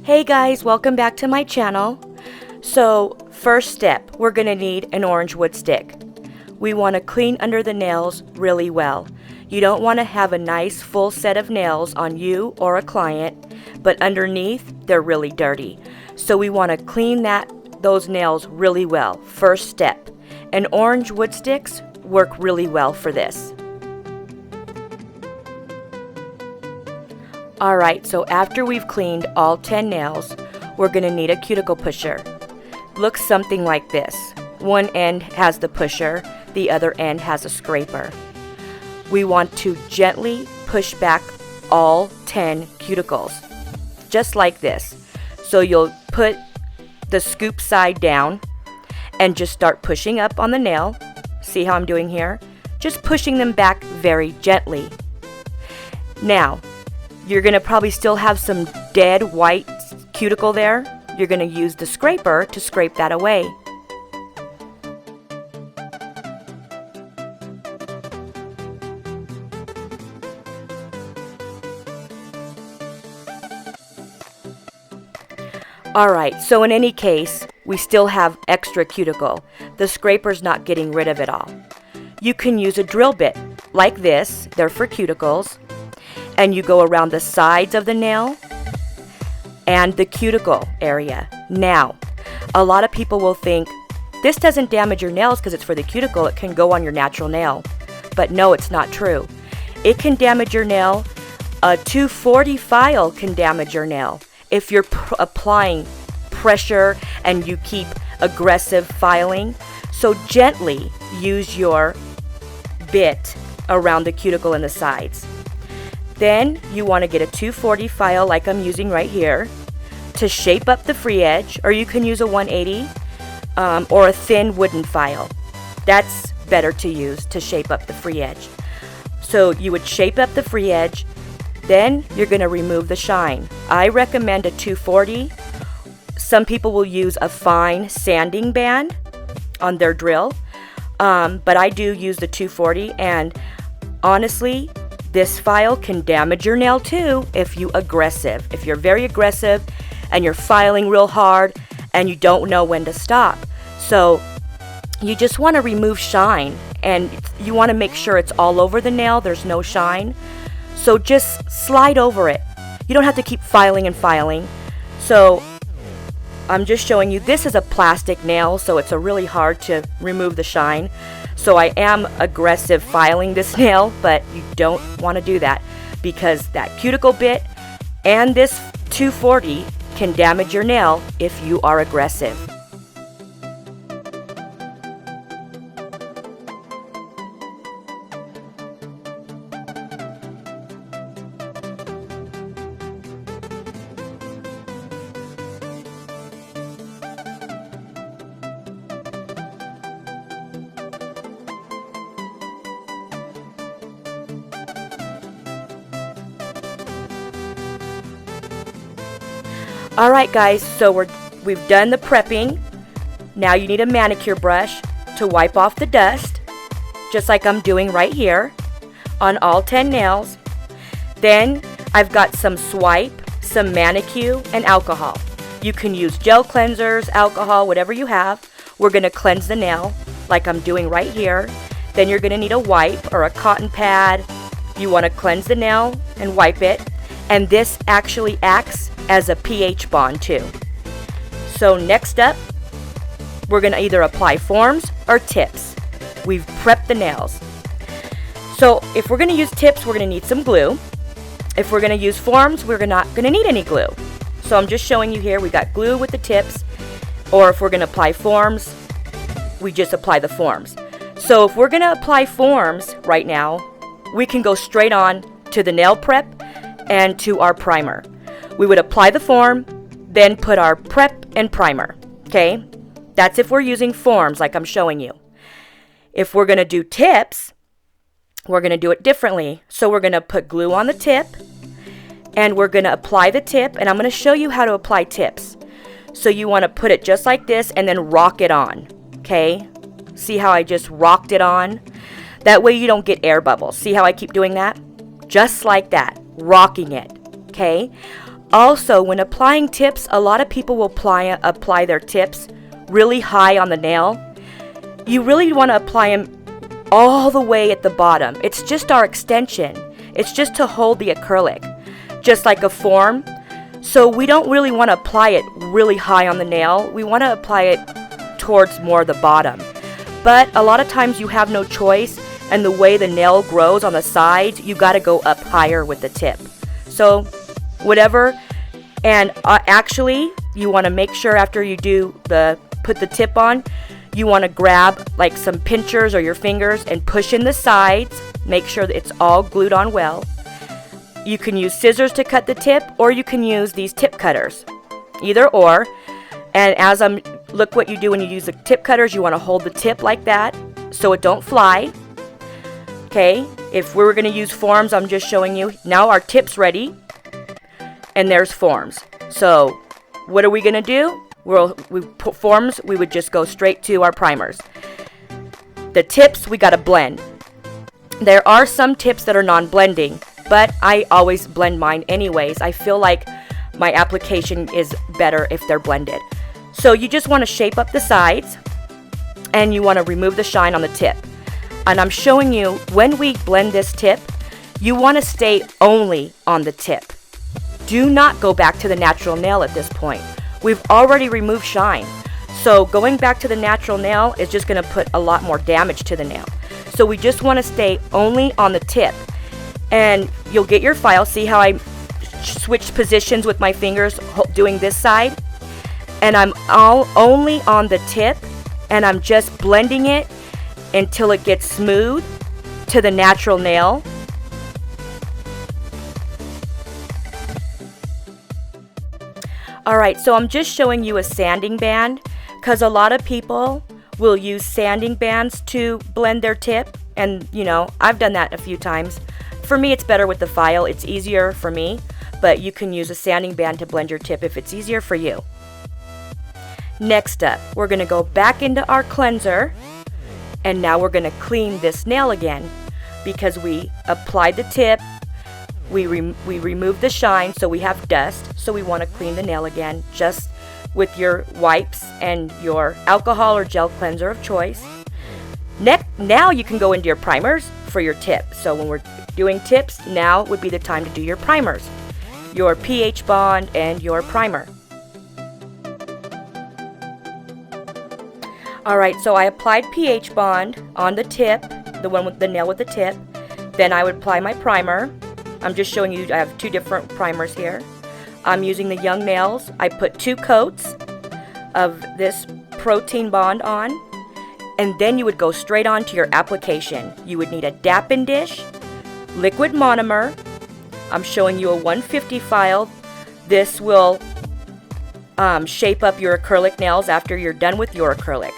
Hey guys, welcome back to my channel. So first step, we're going to need an orange wood stick. We want to clean under the nails really well. You don't want to have a nice full set of nails on you or a client, but underneath they're really dirty. So we want to clean those nails really well. First step. And orange wood sticks work really well for this. Alright, so after we've cleaned all 10 nails, we're going to need a cuticle pusher. Looks something like this. One end has the pusher, the other end has a scraper. We want to gently push back all 10 cuticles, just like this. So you'll put the scoop side down and just start pushing up on the nail. See how I'm doing here? Just pushing them back very gently. Now, you're going to probably still have some dead white cuticle there. You're going to use the scraper to scrape that away. Alright, so in any case, we still have extra cuticle. The scraper's not getting rid of it all. You can use a drill bit like this. They're for cuticles. And you go around the sides of the nail and the cuticle area. Now, a lot of people will think, this doesn't damage your nails because it's for the cuticle, it can go on your natural nail. But no, it's not true. It can damage your nail. A 240 file can damage your nail if you're applying pressure and you keep aggressive filing. So gently use your bit around the cuticle and the sides. Then you want to get a 240 file like I'm using right here to shape up the free edge, or you can use a 180 or a thin wooden file. That's better to use to shape up the free edge. So you would shape up the free edge, then you're going to remove the shine. I recommend a 240. Some people will use a fine sanding band on their drill, but I do use the 240, and honestly, this file can damage your nail too if you're very aggressive and you're filing real hard and you don't know when to stop. So you just want to remove shine, and you want to make sure it's all over the nail, there's no shine. So just slide over it. You don't have to keep filing and filing. So I'm just showing you, this is a plastic nail, so it's really hard to remove the shine. So I am aggressive filing this nail, but you don't want to do that because that cuticle bit and this 240 can damage your nail if you are aggressive. Alright guys, so we've done the prepping. Now you need a manicure brush to wipe off the dust, just like I'm doing right here on all 10 nails. Then I've got some swipe, some manicure, and alcohol. You can use gel cleansers, alcohol, whatever you have. We're going to cleanse the nail like I'm doing right here. Then you're going to need a wipe or a cotton pad. You want to cleanse the nail and wipe it. And this actually acts as a pH bond too. So next up, we're going to either apply forms or tips. We've prepped the nails. So if we're going to use tips, we're going to need some glue. If we're going to use forms, we're not going to need any glue. So I'm just showing you here, we got glue with the tips. Or if we're going to apply forms, we just apply the forms. So if we're going to apply forms right now, we can go straight on to the nail prep and to our primer. We would apply the form, then put our prep and primer, okay? That's if we're using forms like I'm showing you. If we're going to do tips, we're going to do it differently. So we're going to put glue on the tip, and we're going to apply the tip, and I'm going to show you how to apply tips. So you want to put it just like this and then rock it on, okay? See how I just rocked it on? That way you don't get air bubbles. See how I keep doing that? Just like that, rocking it, okay? Also, when applying tips, a lot of people will apply their tips really high on the nail. You really want to apply them all the way at the bottom. It's just our extension. It's just to hold the acrylic, just like a form. So we don't really want to apply it really high on the nail. We want to apply it towards more the bottom. But a lot of times you have no choice, and the way the nail grows on the sides, you got to go up higher with the tip. So whatever. And actually, you want to make sure after you put the tip on, you want to grab like some pinchers or your fingers and push in the sides. Make sure that it's all glued on well. You can use scissors to cut the tip, or you can use these tip cutters. Either or. And look what you do when you use the tip cutters. You want to hold the tip like that so it don't fly. Okay, if we were going to use forms, I'm just showing you. Now our tip's ready, and there's forms. So what are we going to do? We put forms, we would just go straight to our primers. The tips, we got to blend. There are some tips that are non-blending, but I always blend mine anyways. I feel like my application is better if they're blended. So you just want to shape up the sides, and you want to remove the shine on the tip. And I'm showing you, when we blend this tip, you want to stay only on the tip. Do not go back to the natural nail at this point. We've already removed shine. So going back to the natural nail is just going to put a lot more damage to the nail. So we just want to stay only on the tip. And you'll get your file. See how I switched positions with my fingers doing this side? And I'm only on the tip, and I'm just blending it until it gets smooth to the natural nail. Alright, so I'm just showing you a sanding band, because a lot of people will use sanding bands to blend their tip, and I've done that a few times. For me, it's better with the file. It's easier for me, but you can use a sanding band to blend your tip if it's easier for you. Next up, we're going to go back into our cleanser, and now we're going to clean this nail again, because we applied the tip, we removed the shine, so we have dust, so we want to clean the nail again, just with your wipes and your alcohol or gel cleanser of choice. Now you can go into your primers for your tip. So when we're doing tips, now would be the time to do your primers, your pH bond and your primer. Alright, so I applied pH bond on the tip, the one with the nail with the tip. Then I would apply my primer. I'm just showing you, I have two different primers here. I'm using the Young Nails. I put 2 coats of this protein bond on, and then you would go straight on to your application. You would need a dappen dish, liquid monomer. I'm showing you a 150 file. This will shape up your acrylic nails after you're done with your acrylic.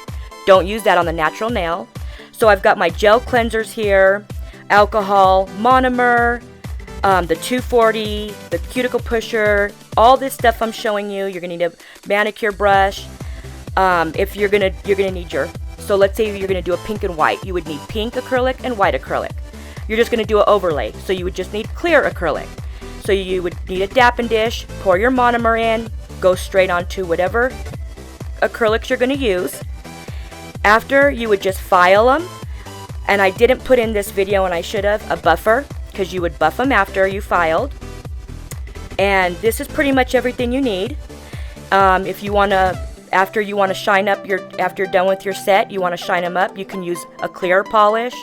Don't use that on the natural nail. So I've got my gel cleansers here, alcohol, monomer, the 240, the cuticle pusher, all this stuff I'm showing you. You're gonna need a manicure brush. If you're gonna need so let's say you're gonna do a pink and white. You would need pink acrylic and white acrylic. You're just gonna do an overlay, so you would just need clear acrylic. So you would need a dappen dish, pour your monomer in, go straight onto whatever acrylics you're gonna use. After, you would just file them, and I didn't put in this video, and I should have, a buffer, because you would buff them after you filed. And this is pretty much everything you need. If you want to, after you want to shine up after you're done with your set, you want to shine them up, you can use a clear polish.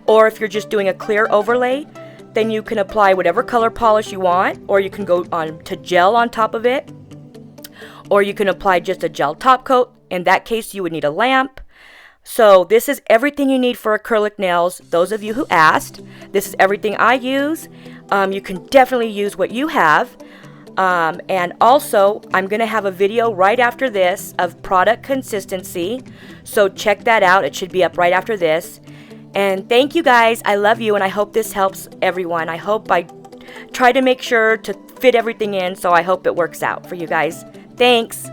Or if you're just doing a clear overlay, then you can apply whatever color polish you want, or you can go on to gel on top of it, or you can apply just a gel top coat. In that case, you would need a lamp. So this is everything you need for acrylic nails. Those of you who asked, this is everything I use. You can definitely use what you have. And also, I'm going to have a video right after this of product consistency. So check that out. It should be up right after this. And thank you guys. I love you, and I hope this helps everyone. I hope I try to make sure to fit everything in, so I hope it works out for you guys. Thanks.